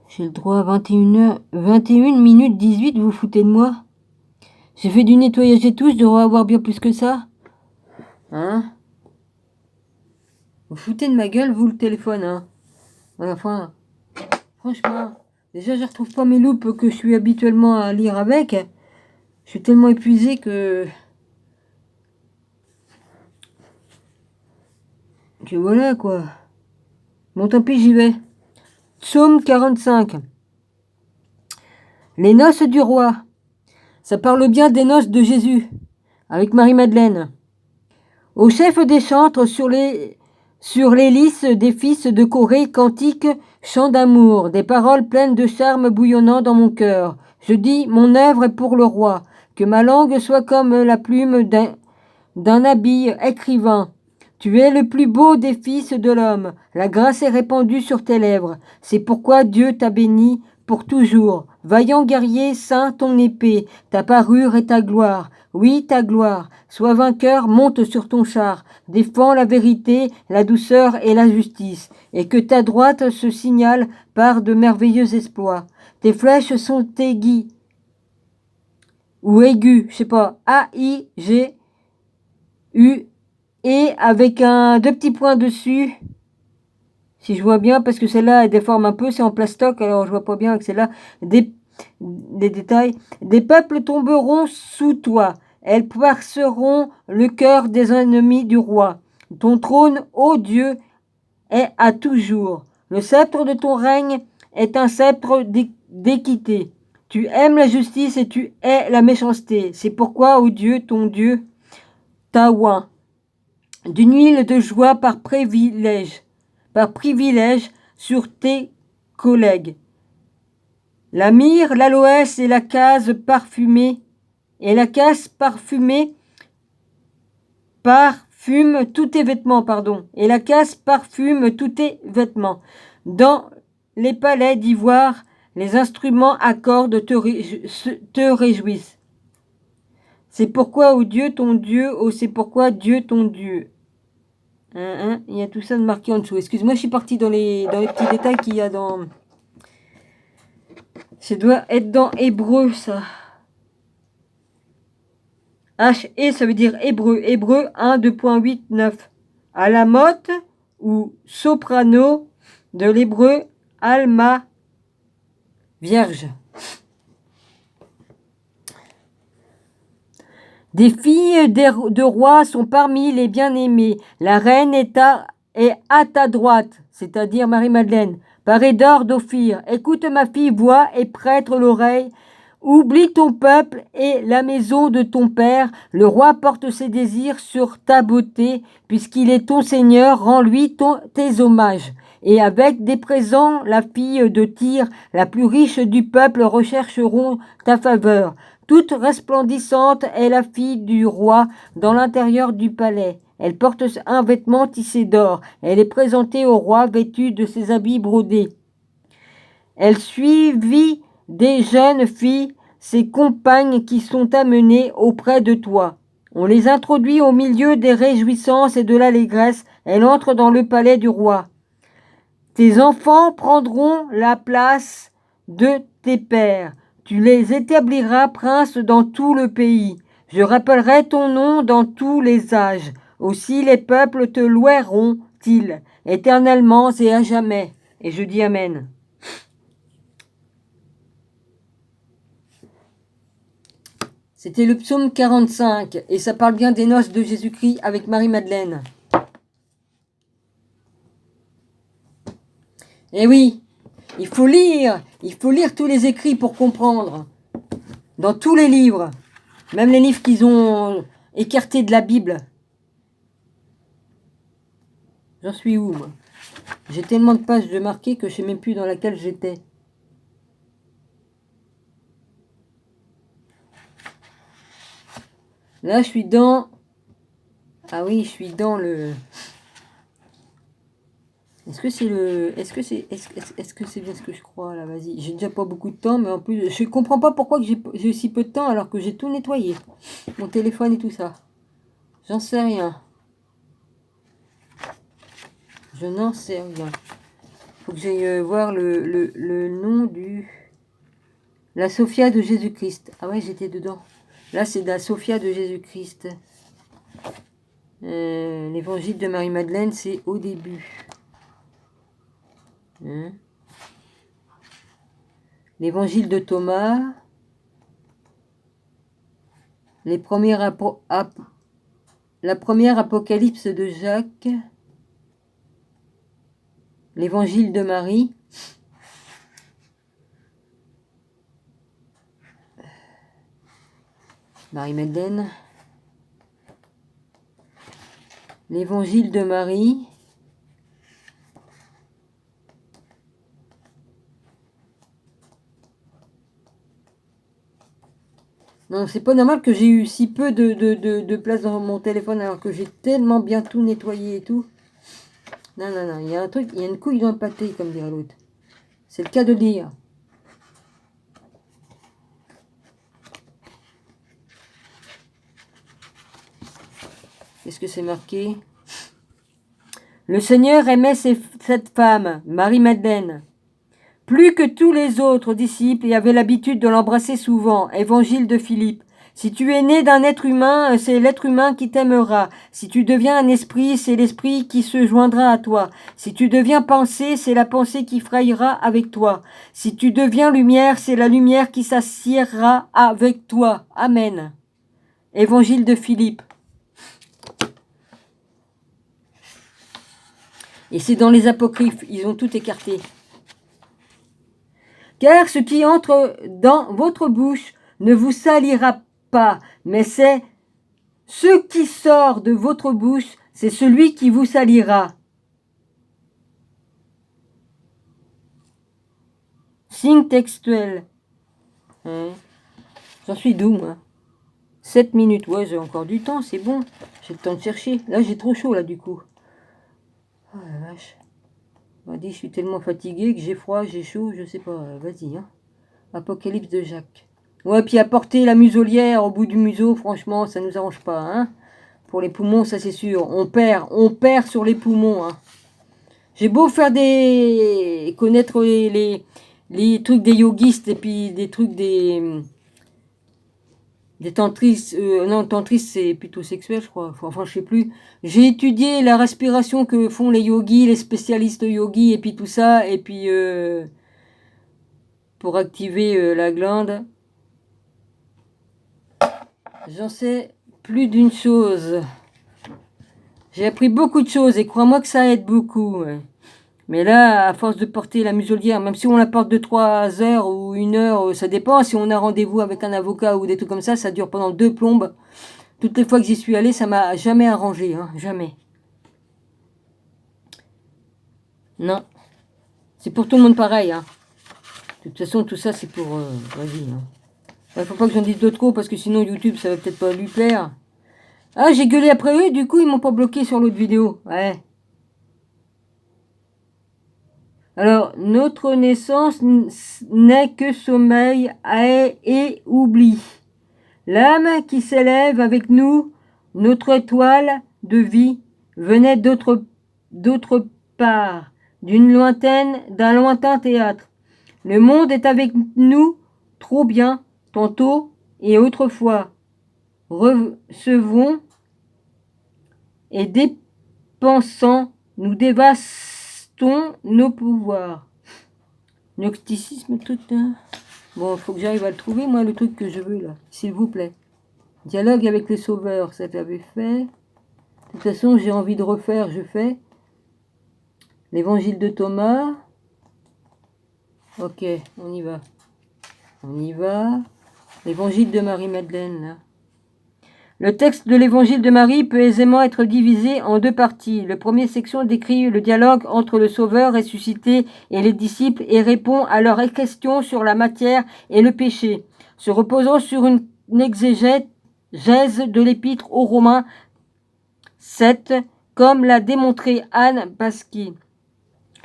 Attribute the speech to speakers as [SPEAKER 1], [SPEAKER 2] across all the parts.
[SPEAKER 1] J'ai le droit à 21h, 21 minutes 18, vous vous foutez de moi? J'ai fait du nettoyage et tout, je devrais avoir bien plus que ça. Hein? Vous foutez de ma gueule, vous, le téléphone, hein? Enfin, franchement, déjà, je retrouve pas mes loupes que je suis habituellement à lire avec. Je suis tellement épuisé que voilà, quoi. Bon, tant pis, j'y vais. Psaume 45. Les noces du roi. Ça parle bien des noces de Jésus, avec Marie-Madeleine. Au chef des chantres, sur les lys des fils de Corée, cantiques, chants d'amour, des paroles pleines de charme bouillonnant dans mon cœur. Je dis, mon œuvre est pour le roi, que ma langue soit comme la plume d'un habile écrivain. Tu es le plus beau des fils de l'homme, la grâce est répandue sur tes lèvres. C'est pourquoi Dieu t'a béni pour toujours. Vaillant guerrier, saint ton épée, ta parure et ta gloire. Oui, ta gloire. Sois vainqueur, monte sur ton char. Défends la vérité, la douceur et la justice. Et que ta droite se signale par de merveilleux exploits. Tes flèches sont aiguës. Ou aiguës, je sais pas. A-I-G-U. Et avec deux petits points dessus. Si je vois bien, parce que celle-là, elle déforme un peu, c'est en plastoc, alors je vois pas bien avec celle-là. Des détails. Des peuples tomberont sous toi. Elles perceront le cœur des ennemis du roi. Ton trône, ô Dieu, est à toujours. Le sceptre de ton règne est un sceptre d'équité. Tu aimes la justice et tu hais la méchanceté. C'est pourquoi, ô Dieu, ton Dieu, t'a oint d'une huile de joie par privilège sur tes collègues. La myrrhe, l'aloès et la case parfumée parfume tous tes vêtements, et la case parfume tous tes vêtements. Dans les palais d'ivoire, les instruments à cordes te réjouissent. C'est pourquoi, ô Dieu, ton Dieu, c'est pourquoi Dieu, ton Dieu. Il y a tout ça de marqué en dessous. Excuse-moi, je suis partie dans les petits détails qu'il y a dans... Ça doit être dans hébreu, ça. H-E, ça veut dire hébreu. Hébreu 1, 2.8, 9. À la motte ou soprano de l'hébreu Alma Vierge. Des filles de rois sont parmi les bien-aimés. La reine est à ta droite, c'est-à-dire Marie-Madeleine. Parée d'or d'Ophir. Écoute ma fille, vois et prête l'oreille. Oublie ton peuple et la maison de ton père. Le roi porte ses désirs sur ta beauté, puisqu'il est ton seigneur, rends-lui tes hommages. Et avec des présents, la fille de Tyr, la plus riche du peuple, rechercheront ta faveur. Toute resplendissante est la fille du roi dans l'intérieur du palais. Elle porte un vêtement tissé d'or. Elle est présentée au roi vêtue de ses habits brodés. Elle suivit des jeunes filles, ses compagnes qui sont amenées auprès de toi. On les introduit au milieu des réjouissances et de l'allégresse. Elle entre dans le palais du roi. Tes enfants prendront la place de tes pères. Tu les établiras princes dans tout le pays. Je rappellerai ton nom dans tous les âges. Aussi les peuples te loueront-ils éternellement et à jamais. Et je dis Amen. C'était le psaume 45 et ça parle bien des noces de Jésus-Christ avec Marie-Madeleine. Eh oui, il faut lire tous les écrits pour comprendre. Dans tous les livres, même les livres qu'ils ont écartés de la Bible. J'en suis où, moi? J'ai tellement de pages de marquées que je ne sais même plus dans laquelle j'étais. Là, je suis dans... Ah oui, je suis dans le... Est-ce que c'est bien ce que je crois, là? Vas-y, j'ai déjà pas beaucoup de temps, mais en plus, je comprends pas pourquoi j'ai si peu de temps alors que j'ai tout nettoyé. Mon téléphone et tout ça. J'en sais rien. Je n'en sais rien. faut que j'aille voir le nom du... La Sophia de Jésus-Christ. Ah ouais, j'étais dedans. Là, c'est la Sophia de Jésus-Christ. L'évangile de Marie-Madeleine, c'est au début. Hein? L'évangile de Thomas. La première apocalypse de Jacques. L'évangile de Marie. Marie-Madeleine. L'évangile de Marie. Non, c'est pas normal que j'ai eu si peu de place dans mon téléphone alors que j'ai tellement bien tout nettoyé et tout. Non, non, non, il y a un truc, il y a une couille dans le pâté, comme dirait l'autre. C'est le cas de dire. Qu'est-ce que c'est marqué? Le Seigneur aimait cette femme, Marie-Madeleine, plus que tous les autres disciples et avait l'habitude de l'embrasser souvent. Évangile de Philippe. Si tu es né d'un être humain, c'est l'être humain qui t'aimera. Si tu deviens un esprit, c'est l'esprit qui se joindra à toi. Si tu deviens pensée, c'est la pensée qui frayera avec toi. Si tu deviens lumière, c'est la lumière qui s'assiera avec toi. Amen. Évangile de Philippe. Et c'est dans les apocryphes, ils ont tout écarté. Car ce qui entre dans votre bouche ne vous salira pas, mais c'est ce qui sort de votre bouche, c'est celui qui vous salira. Signe textuel. Hein? J'en suis d'où, moi? 7 minutes. Ouais, j'ai encore du temps, c'est bon. J'ai le temps de chercher. Là, j'ai trop chaud, là, du coup. Oh la vache. Je suis tellement fatigué que j'ai froid, j'ai chaud, je sais pas. Vas-y, hein. Apocalypse de Jacques. Ouais, puis apporter la muselière au bout du museau, franchement, ça nous arrange pas, hein. Pour les poumons, ça c'est sûr. On perd sur les poumons, hein. J'ai beau faire connaître les trucs des yogistes et puis des trucs des tantristes. Non, tantristes c'est plutôt sexuel, je crois. Enfin, je sais plus. J'ai étudié la respiration que font les yogis, les spécialistes yogis et puis tout ça. Et puis, pour activer la glande. J'en sais plus d'une chose. J'ai appris beaucoup de choses et crois-moi que ça aide beaucoup. Ouais. Mais là, à force de porter la muselière, même si on la porte de 3 heures ou 1 heure, ça dépend. Si on a rendez-vous avec un avocat ou des trucs comme ça dure pendant 2 plombes. Toutes les fois que j'y suis allée, ça m'a jamais arrangé. Hein, jamais. Non. C'est pour tout le monde pareil. Hein. De toute façon, tout ça, c'est pour... vas-y. Hein. Faut pas que j'en dise de trop parce que sinon YouTube, ça va peut-être pas lui plaire. Ah, j'ai gueulé après eux, du coup, ils m'ont pas bloqué sur l'autre vidéo. Ouais. Alors, notre naissance n'est que sommeil et oubli. L'âme qui s'élève avec nous, notre étoile de vie, venait d'autre part, d'un lointain théâtre. Le monde est avec nous, trop bien, tantôt et autrefois. Recevons et dépensant, nous dévastons nos pouvoirs. Gnosticisme tout. Hein. Bon, il faut que j'arrive à le trouver, moi, le truc que je veux, là. S'il vous plaît. Dialogue avec le Sauveur, ça j'avais fait. De toute façon, j'ai envie de refaire, je fais. L'évangile de Thomas. Ok, on y va. On y va. L'évangile de Marie-Madeleine, là. Le texte de l'évangile de Marie peut aisément être divisé en 2 parties. La première section décrit le dialogue entre le Sauveur ressuscité et les disciples et répond à leurs questions sur la matière et le péché, se reposant sur une exégèse de l'épître aux Romains 7, comme l'a démontré Anne Pasquier.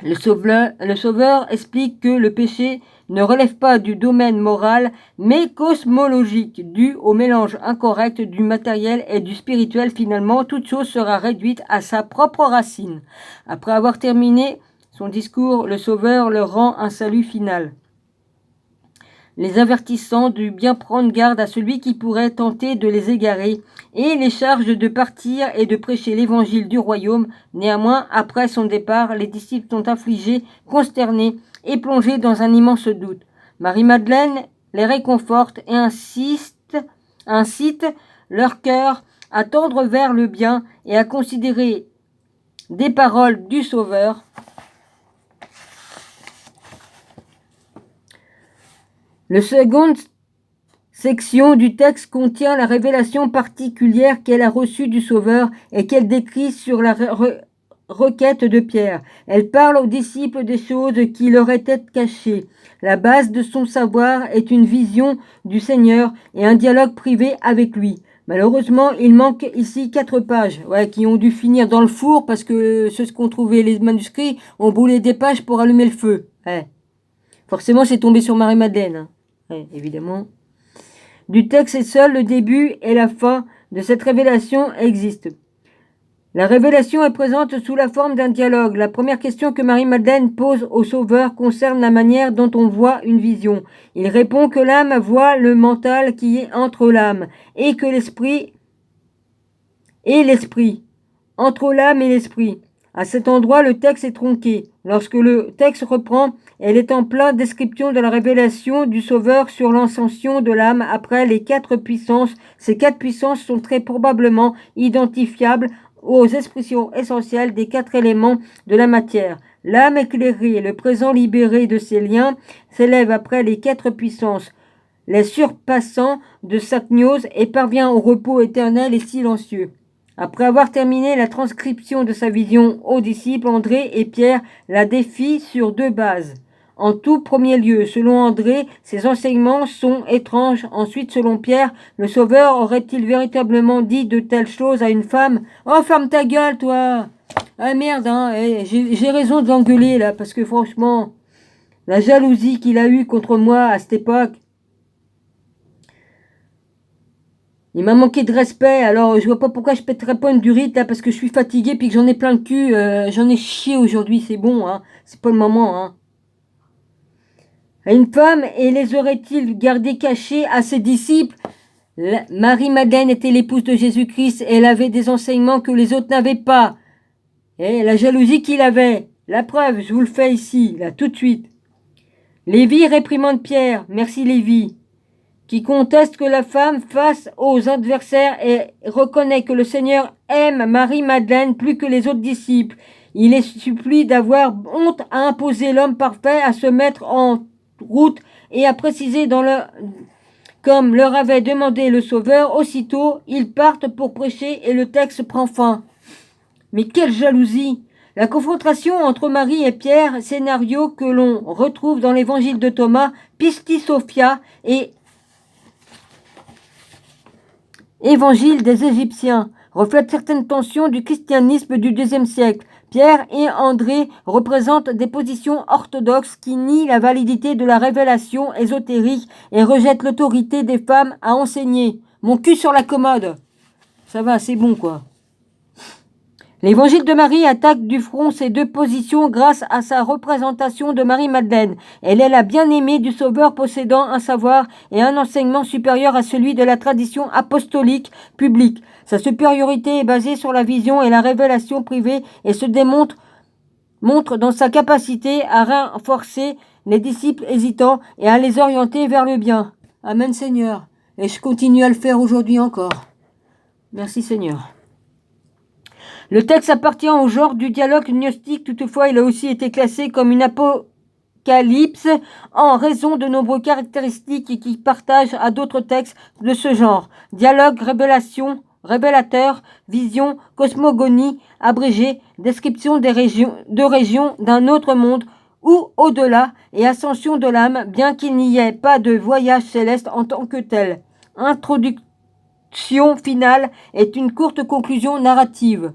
[SPEAKER 1] Le Sauveur explique que le péché ne relève pas du domaine moral, mais cosmologique, dû au mélange incorrect du matériel et du spirituel. Finalement, toute chose sera réduite à sa propre racine. Après avoir terminé son discours, le Sauveur leur rend un salut final, les avertissant de bien prendre garde à celui qui pourrait tenter de les égarer, et les charge de partir et de prêcher l'évangile du royaume. Néanmoins, après son départ, les disciples sont affligés, consternés et plongés dans un immense doute. Marie-Madeleine les réconforte et incite leur cœur à tendre vers le bien et à considérer des paroles du Sauveur. La seconde section du texte contient la révélation particulière qu'elle a reçue du Sauveur et qu'elle décrit sur la requête de Pierre. Elle parle aux disciples des choses qui leur étaient cachées. La base de son savoir est une vision du Seigneur et un dialogue privé avec lui. Malheureusement, il manque ici 4 pages, qui ont dû finir dans le four parce que ceux qui ont trouvé les manuscrits ont brûlé des pages pour allumer le feu. Forcément, c'est tombé sur Marie-Madeleine. Évidemment. Du texte, seul le début et la fin de cette révélation existent. La révélation est présente sous la forme d'un dialogue. La première question que Marie-Madeleine pose au Sauveur concerne la manière dont on voit une vision. Il répond que l'âme voit le mental qui est entre l'âme et que l'esprit est l'esprit, entre l'âme et l'esprit. À cet endroit, le texte est tronqué. Lorsque le texte reprend, elle est en pleine description de la révélation du Sauveur sur l'ascension de l'âme après les 4 puissances. Ces 4 puissances sont très probablement identifiables aux expressions essentielles des 4 éléments de la matière. L'âme éclairée, le présent libéré de ses liens, s'élève après les 4 puissances, les surpassant de sa gnose et parvient au repos éternel et silencieux. Après avoir terminé la transcription de sa vision aux disciples, André et Pierre la défient sur 2 bases. En tout premier lieu, selon André, ses enseignements sont étranges. Ensuite, selon Pierre, le Sauveur aurait-il véritablement dit de telles choses à une femme ? Oh, ferme ta gueule, toi ! Ah merde, j'ai raison de l'engueuler, là, parce que franchement, la jalousie qu'il a eue contre moi à cette époque, il m'a manqué de respect, alors je vois pas pourquoi je pèterais pas une durite, là, parce que je suis fatigué, puis que j'en ai plein le cul, j'en ai chié aujourd'hui, c'est bon, c'est pas le moment, Une femme, et les aurait-il gardés cachés à ses disciples ? Marie-Madeleine était l'épouse de Jésus-Christ, elle avait des enseignements que les autres n'avaient pas. Et la jalousie qu'il avait, la preuve, je vous le fais ici, là, tout de suite. Lévi réprimande Pierre, merci Lévi, qui conteste que la femme face aux adversaires et reconnaît que le Seigneur aime Marie-Madeleine plus que les autres disciples. Il les supplie d'avoir honte à imposer l'homme parfait à se mettre en route et à préciser comme leur avait demandé le Sauveur. Aussitôt, ils partent pour prêcher et le texte prend fin. Mais quelle jalousie! La confrontation entre Marie et Pierre, scénario que l'on retrouve dans l'évangile de Thomas, Pistis Sophia et Évangile des Égyptiens, reflète certaines tensions du christianisme du IIe siècle. Pierre et André représentent des positions orthodoxes qui nient la validité de la révélation ésotérique et rejettent l'autorité des femmes à enseigner. Mon cul sur la commode. Ça va, c'est bon quoi. L'évangile de Marie attaque du front ces 2 positions grâce à sa représentation de Marie-Madeleine. Elle est la bien-aimée du Sauveur possédant un savoir et un enseignement supérieur à celui de la tradition apostolique publique. Sa supériorité est basée sur la vision et la révélation privée et se montre dans sa capacité à renforcer les disciples hésitants et à les orienter vers le bien. Amen Seigneur. Et je continue à le faire aujourd'hui encore. Merci Seigneur. Le texte appartient au genre du dialogue gnostique, toutefois il a aussi été classé comme une apocalypse en raison de nombreuses caractéristiques qui partagent à d'autres textes de ce genre. Dialogue, révélation, révélateur, vision, cosmogonie, abrégé, description de régions d'un autre monde ou au-delà et ascension de l'âme, bien qu'il n'y ait pas de voyage céleste en tant que tel. Introduction finale est une courte conclusion narrative.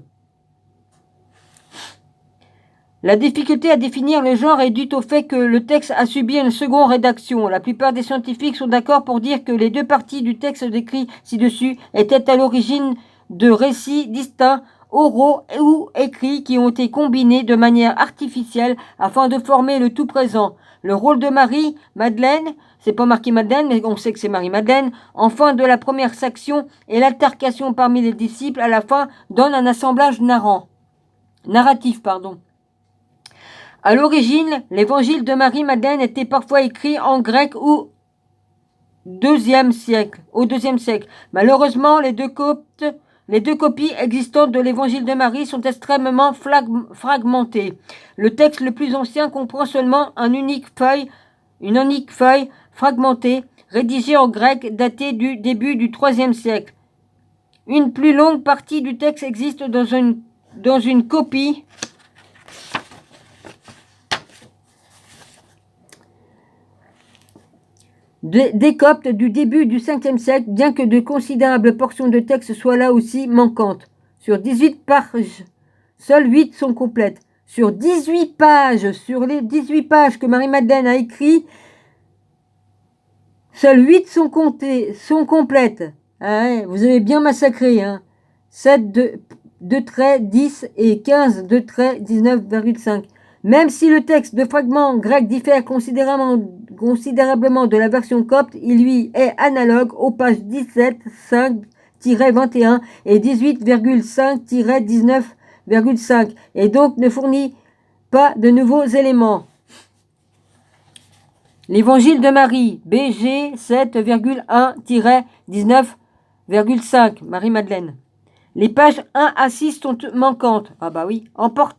[SPEAKER 1] La difficulté à définir le genre est due au fait que le texte a subi une seconde rédaction. La plupart des scientifiques sont d'accord pour dire que les 2 parties du texte décrit ci-dessus étaient à l'origine de récits distincts oraux ou écrits qui ont été combinés de manière artificielle afin de former le tout présent. Le rôle de Marie-Madeleine, c'est pas marqué Madeleine, mais on sait que c'est Marie-Madeleine, en fin de la première section et l'altercation parmi les disciples à la fin donne un assemblage narratif. À l'origine, l'évangile de Marie-Madeleine était parfois écrit en grec ou au deuxième siècle. Malheureusement, les deux copies existantes de l'évangile de Marie sont extrêmement fragmentées. Le texte le plus ancien comprend seulement une unique feuille fragmentée, rédigée en grec, datée du début du IIIe siècle. Une plus longue partie du texte existe dans une copie des Coptes du début du Ve siècle, bien que de considérables portions de texte soient là aussi manquantes. Sur 18 pages, seules 8 sont complètes. Sur les 18 pages que Marie-Madeleine a écrites, seules 8 sont complètes. Ah, vous avez bien massacré. 7 de trait 10 et 15 de trait 19,5. Même si le texte de fragments grecs diffère considérablement de la version copte, il lui est analogue aux pages 17,5-21 et 18,5-19,5 et donc ne fournit pas de nouveaux éléments. L'évangile de Marie, BG 7,1-19,5, Marie-Madeleine. Les pages 1 à 6 sont manquantes. Ah bah oui, apportera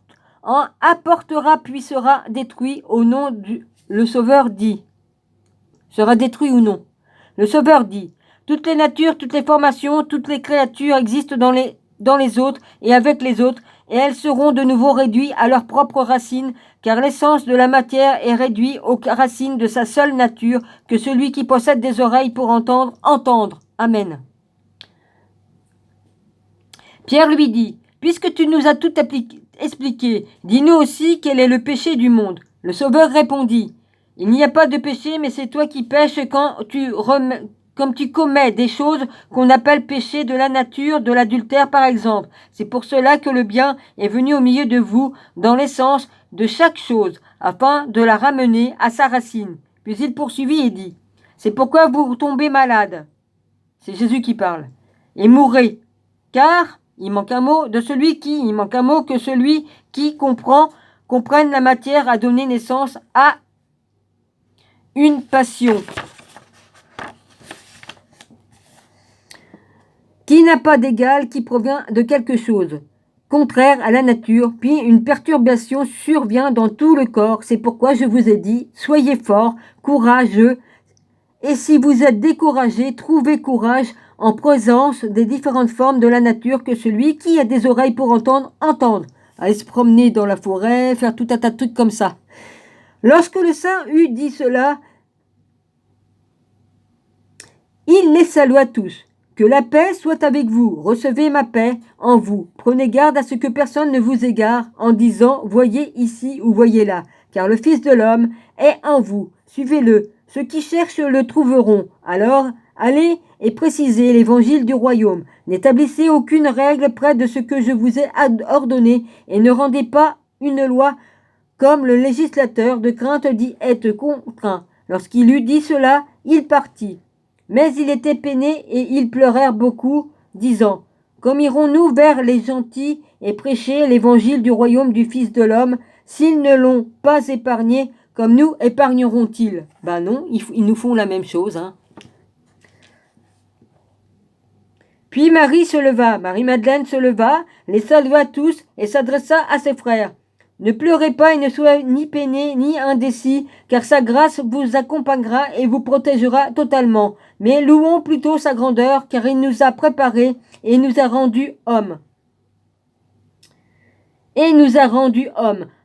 [SPEAKER 1] puis sera détruit au nom du... Le Sauveur dit. Sera détruit ou non. Le Sauveur dit. Toutes les natures, toutes les formations, toutes les créatures existent dans les autres et avec les autres, et elles seront de nouveau réduites à leurs propres racines, car l'essence de la matière est réduite aux racines de sa seule nature, que celui qui possède des oreilles pour entendre. Amen. Pierre lui dit, puisque tu nous as tout expliqué, dis-nous aussi quel est le péché du monde. Le Sauveur répondit, il n'y a pas de péché, mais c'est toi qui pêches comme tu commets des choses qu'on appelle péché de la nature, de l'adultère par exemple. C'est pour cela que le bien est venu au milieu de vous, dans l'essence de chaque chose, afin de la ramener à sa racine. Puis il poursuivit et dit, c'est pourquoi vous tombez malade. C'est Jésus qui parle. Et mourrez, car... il manque un mot que celui qui comprenne la matière a donné naissance à une passion qui n'a pas d'égal, qui provient de quelque chose contraire à la nature, puis une perturbation survient dans tout le corps. C'est pourquoi je vous ai dit, soyez forts, courageux, et si vous êtes découragés, trouvez courage en présence des différentes formes de la nature que celui qui a des oreilles pour entendre. Aller se promener dans la forêt, faire tout un tas de trucs comme ça. Lorsque le saint eut dit cela, il les salua tous. Que la paix soit avec vous. Recevez ma paix en vous. Prenez garde à ce que personne ne vous égare en disant « Voyez ici ou voyez là ». Car le Fils de l'homme est en vous. Suivez-le. Ceux qui cherchent le trouveront. Alors, allez et précisez l'évangile du royaume. N'établissez aucune règle près de ce que je vous ai ordonné et ne rendez pas une loi comme le législateur de crainte d'y être contraint. Lorsqu'il eut dit cela, il partit. Mais il était peiné et ils pleurèrent beaucoup, disant, « Comme irons-nous vers les gentils et prêcher l'évangile du royaume du Fils de l'homme, s'ils ne l'ont pas épargné, comme nous épargneront-ils » Ben non, ils nous font la même chose. Puis Marie-Madeleine se leva, les salua tous et s'adressa à ses frères. Ne pleurez pas et ne soyez ni peinés ni indécis, car sa grâce vous accompagnera et vous protégera totalement. Mais louons plutôt sa grandeur, car il nous a préparés et nous a rendus hommes.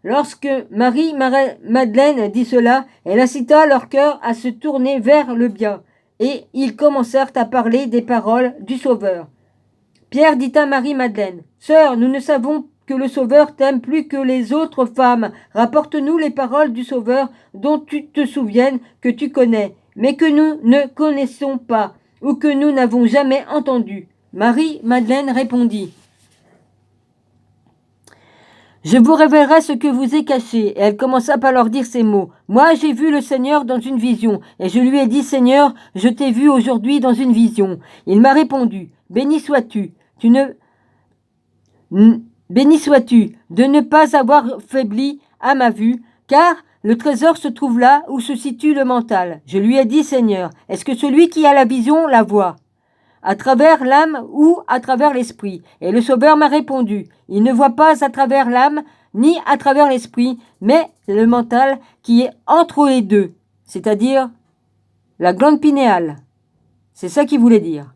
[SPEAKER 1] Lorsque Marie-Madeleine dit cela, elle incita leur cœur à se tourner vers le bien, et ils commencèrent à parler des paroles du Sauveur. Pierre dit à Marie-Madeleine, « Sœur, nous ne savons que le Sauveur t'aime plus que les autres femmes. Rapporte-nous les paroles du Sauveur dont tu te souviennes que tu connais, mais que nous ne connaissons pas, ou que nous n'avons jamais entendu. » Marie-Madeleine répondit, Je vous révélerai ce que vous est caché. Et elle commença par leur dire ces mots. Moi, j'ai vu le Seigneur dans une vision. Et je lui ai dit, Seigneur, je t'ai vu aujourd'hui dans une vision. Il m'a répondu, béni sois-tu. Béni sois-tu de ne pas avoir faibli à ma vue, car le trésor se trouve là où se situe le mental. Je lui ai dit, Seigneur, est-ce que celui qui a la vision la voit à travers l'âme ou à travers l'esprit? Et le Sauveur m'a répondu, il ne voit pas à travers l'âme ni à travers l'esprit, mais le mental qui est entre les deux, c'est-à-dire la glande pinéale. C'est ça qu'il voulait dire.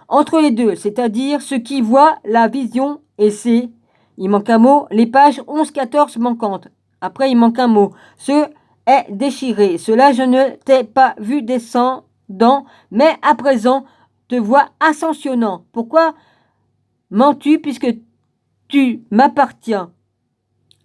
[SPEAKER 1] Entre les deux, c'est-à-dire ce qui voit la vision et c'est, il manque un mot, les pages 11-14 manquantes. Après, il manque un mot. Ce est déchiré. Cela, je ne t'ai pas vu descendant, mais à présent, te vois ascensionnant. Pourquoi mens-tu puisque tu m'appartiens?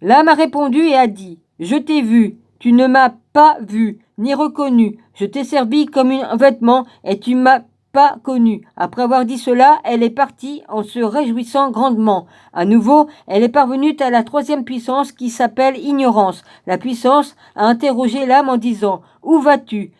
[SPEAKER 1] L'âme a répondu et a dit, je t'ai vu, tu ne m'as pas vu, ni reconnu. Je t'ai servi comme un vêtement et tu m'as pas connu. Après avoir dit cela, elle est partie en se réjouissant grandement. À nouveau, elle est parvenue à la troisième puissance qui s'appelle ignorance. La puissance a interrogé l'âme en disant, où vas-tu?